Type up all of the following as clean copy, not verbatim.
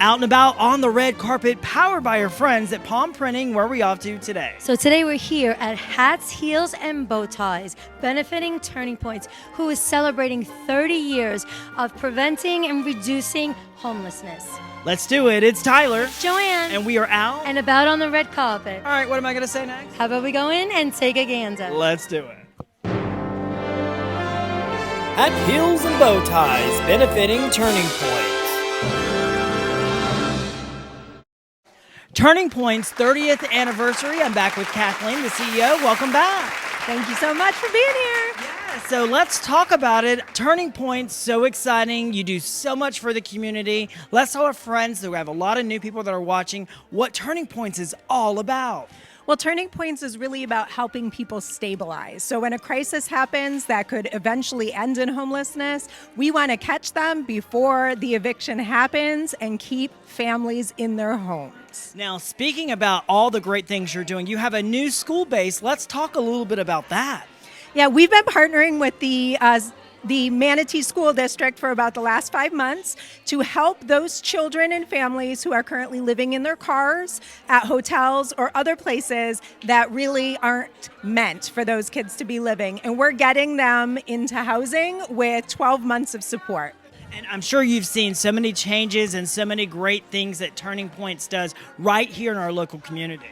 out and about on the red carpet, powered by our friends at Palm Printing. Where are we off to today? So today we're here at Hats, Heels, and Bow Ties, benefiting Turning Points, who is celebrating 30 years of preventing and reducing homelessness. Let's do it. It's Tyler. Joanne. And we are out and about on the red carpet. All right, what am I going to say next? How about we go in and take a gander? Let's do it. Hat, Heels, and Bow Ties, benefiting Turning Points. Turning Point's 30th anniversary. I'm back with Kathleen, the CEO. Welcome back. Thank you so much for being here. Yeah, so let's talk about it. Turning Point's so exciting. You do so much for the community. Let's tell our friends that we have a lot of new people that are watching what Turning Points is all about. Well, Turning Points is really about helping people stabilize. So when a crisis happens that could eventually end in homelessness, we want to catch them before the eviction happens and keep families in their homes. Now, speaking about all the great things you're doing, you have a new school base. Let's talk a little bit about that. Yeah, we've been partnering with the Manatee School District for about the last 5 months to help those children and families who are currently living in their cars, at hotels, or other places that really aren't meant for those kids to be living. And we're getting them into housing with 12 months of support. And I'm sure you've seen so many changes and so many great things that Turning Points does right here in our local community.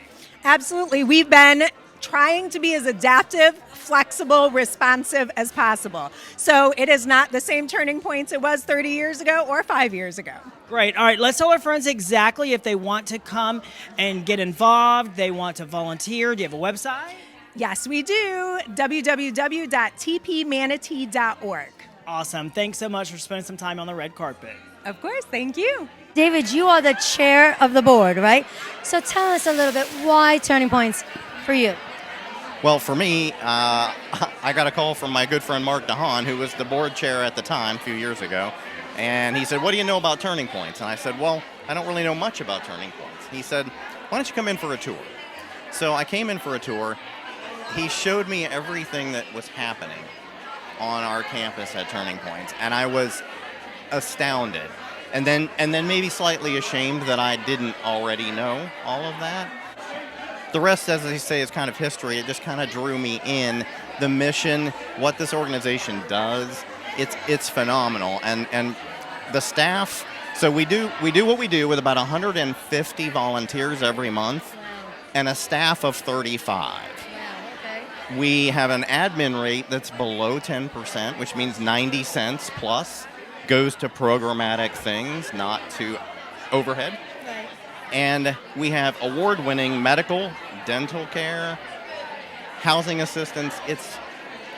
Absolutely. We've been trying to be as adaptive, flexible, responsive as possible. So it is not the same Turning Points it was 30 years ago or 5 years ago. Great. All right, let's tell our friends exactly if they want to come and get involved, they want to volunteer. Do you have a website? Yes, we do. www.tpmanatee.org. Awesome. Thanks so much for spending some time on the red carpet. Of course. Thank you. David, you are the chair of the board, right? So tell us a little bit why Turning Points for you. Well, for me, I got a call from my good friend Mark DeHaan, who was the board chair at the time a few years ago. And he said, "What do you know about Turning Points?" And I said, "Well, I don't really know much about Turning Points." He said, "Why don't you come in for a tour?" So I came in for a tour. He showed me everything that was happening on our campus at Turning Points, and I was astounded. And then maybe slightly ashamed that I didn't already know all of that. The rest, as they say, is kind of history. It just kind of drew me in. The mission, what this organization does, it's phenomenal. And the staff, so we do what we do with about 150 volunteers every month and a staff of 35. We have an admin rate that's below 10%, which means 90 cents plus goes to programmatic things, not to overhead. Right. And we have award-winning medical, dental care, housing assistance.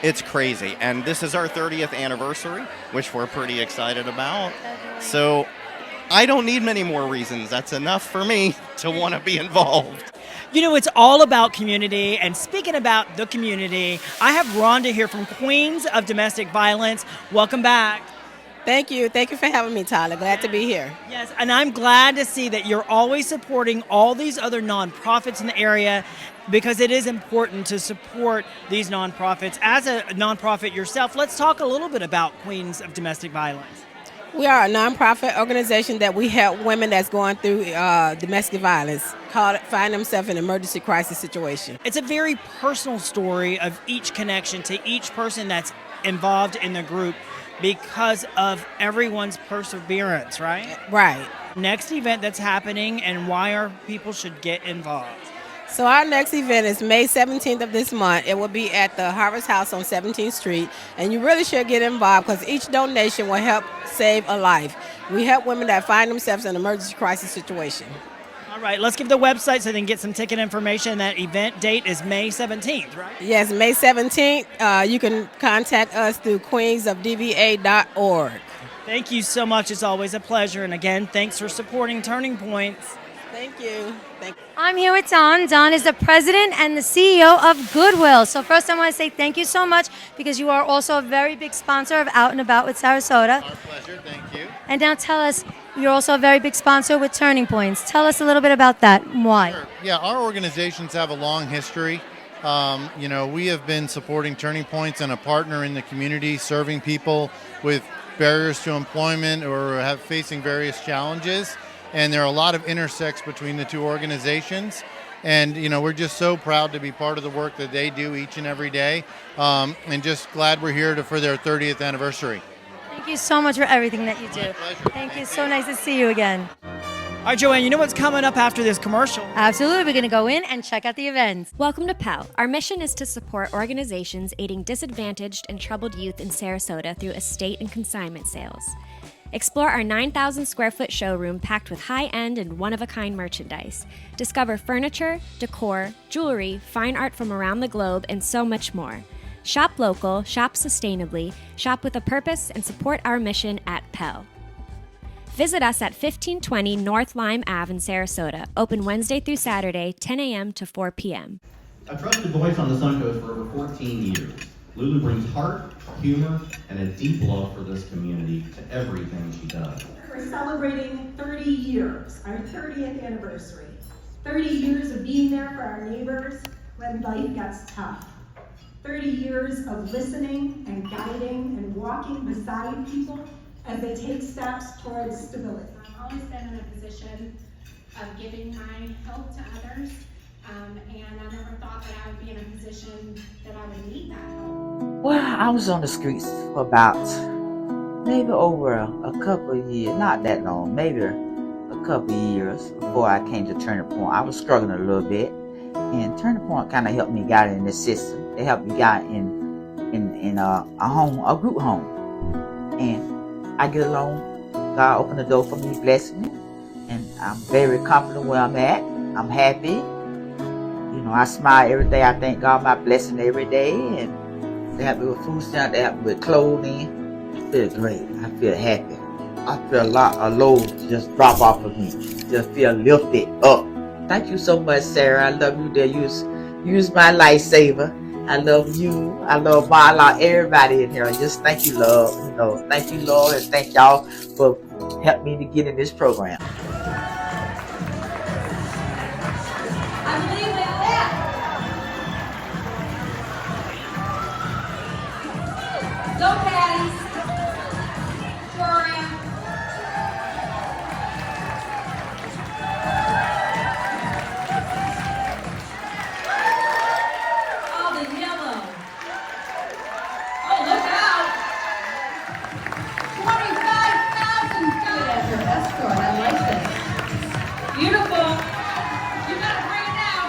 It's crazy. And this is our 30th anniversary, which we're pretty excited about. So I don't need many more reasons. That's enough for me to want to be involved. You know, it's all about community. And speaking about the community, I have Rhonda here from Queens of Domestic Violence. Welcome back. Thank you. Thank you for having me, Tyler. Glad to be here. Yes, and I'm glad to see that you're always supporting all these other nonprofits in the area because it is important to support these nonprofits. As a nonprofit yourself, let's talk a little bit about Queens of Domestic Violence. We are a nonprofit organization that we help women that's going through domestic violence find themselves in an emergency crisis situation. It's a very personal story of each connection to each person that's involved in the group because of everyone's perseverance, right? Right. Next event that's happening and why our people should get involved. So our next event is May 17th of this month. It will be at the Harvest House on 17th Street. And you really should get involved because each donation will help save a life. We help women that find themselves in an emergency crisis situation. All right, let's give the website so they can get some ticket information. That event date is May 17th, right? Yes, May 17th. You can contact us through queensofdva.org. Thank you so much. It's always a pleasure. And again, thanks for supporting Turning Points. Thank you. I'm here with Don. Don is the president and the CEO of Goodwill. So first I want to say thank you so much because you are also a very big sponsor of Out and About with Sarasota. Our pleasure. Thank you. And now tell us, you're also a very big sponsor with Turning Points. Tell us a little bit about that and why. Sure. Yeah, our organizations have a long history. We have been supporting Turning Points and a partner in the community, serving people with barriers to employment or facing various challenges. and there are a lot of intersects between the two organizations. And, you know, we're just so proud to be part of the work that they do each and every day, and just glad we're here for their 30th anniversary. Thank you so much for everything that you do. Thank you. So nice to see you again. All right, Joanne, you know what's coming up after this commercial? Absolutely. We're going to go in and check out the events. Welcome to PEL. Our mission is to support organizations aiding disadvantaged and troubled youth in Sarasota through estate and consignment sales. Explore our 9,000 square foot showroom packed with high-end and one-of-a-kind merchandise. Discover furniture, decor, jewelry, fine art from around the globe, and so much more. Shop local, shop sustainably, shop with a purpose, and support our mission at PEL. Visit us at 1520 North Lime Ave in Sarasota, open Wednesday through Saturday, 10 a.m. to 4 p.m. A trusted voice on the Suncoast for over 14 years, Lulu brings heart, humor, and a deep love for this community to everything she does. We're celebrating 30 years, our 30th anniversary. 30 years of being there for our neighbors when life gets tough. 30 years of listening and guiding and walking beside people as they take steps towards stability. I've always been in a position of giving my help to others, and I never thought that I would be in a position that I would need that help. Well, I was on the streets for about maybe over a couple of years, not that long, maybe a couple of years before I came to Turning Point. I was struggling a little bit, and Turning Point kind of helped me get in the system. They helped me get in a group home, and I get along. God opened the door for me, blessed me, and I'm very confident where I'm at. I'm happy. You know, I smile every day. I thank God my blessing every day, and they help me with food stamps, they help me with clothing. I feel great. I feel happy. I feel a load just drop off of me. Just feel lifted up. Thank you so much, Sarah. I love you there. Use my lifesaver. I love you. I love my, I love everybody in here. Just thank you, love. You know, thank you, Lord, and thank y'all for helping me to get in this program. I believe that. Go, Patties. Gloria. Oh, the yellow. Oh, look out. 25,000 good after escort. I like this. Beautiful. You gotta bring it down.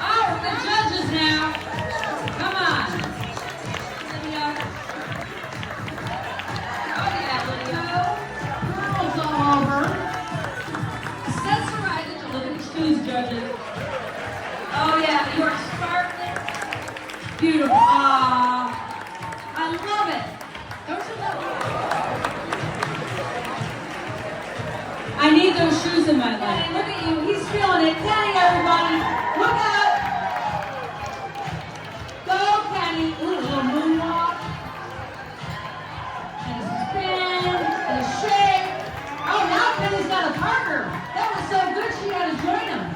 Oh, the judges now. Come on. Lydia. Oh yeah, Lydia. Girls all over. That's all right. Look at the shoes, judges. Oh yeah, you are sparkling. Beautiful. I love it. Don't you love it? I need those shoes in my life. Look at you. He's feeling it. Kenny, everybody. Look out. Go, Kenny. Ooh, a little moonwalk. And a spin. And a shake. Oh, now Kenny's got a partner. That was so good she had to join him.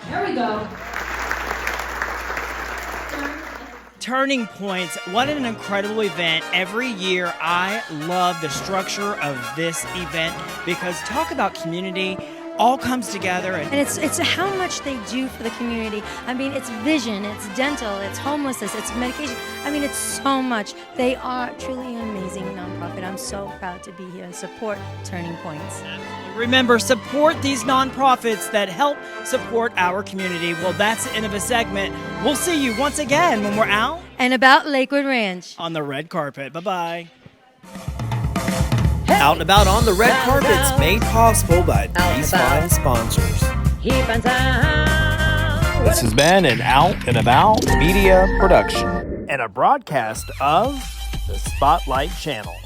There we go. Turning Points, what an incredible event. Every year, I love the structure of this event because talk about community, all comes together. And it's how much they do for the community. I mean, it's vision, it's dental, it's homelessness, it's medication. I mean, it's so much. They are truly an amazing nonprofit. I'm so proud to be here and support Turning Points. Remember, support these nonprofits that help support our community. Well, that's the end of a segment. We'll see you once again when we're out and about Lakewood Ranch on the red carpet. Bye-bye. Out and About on the Red Carpet's made possible by these fine sponsors. This has been an Out and About media production and a broadcast of the Spotlight Channel.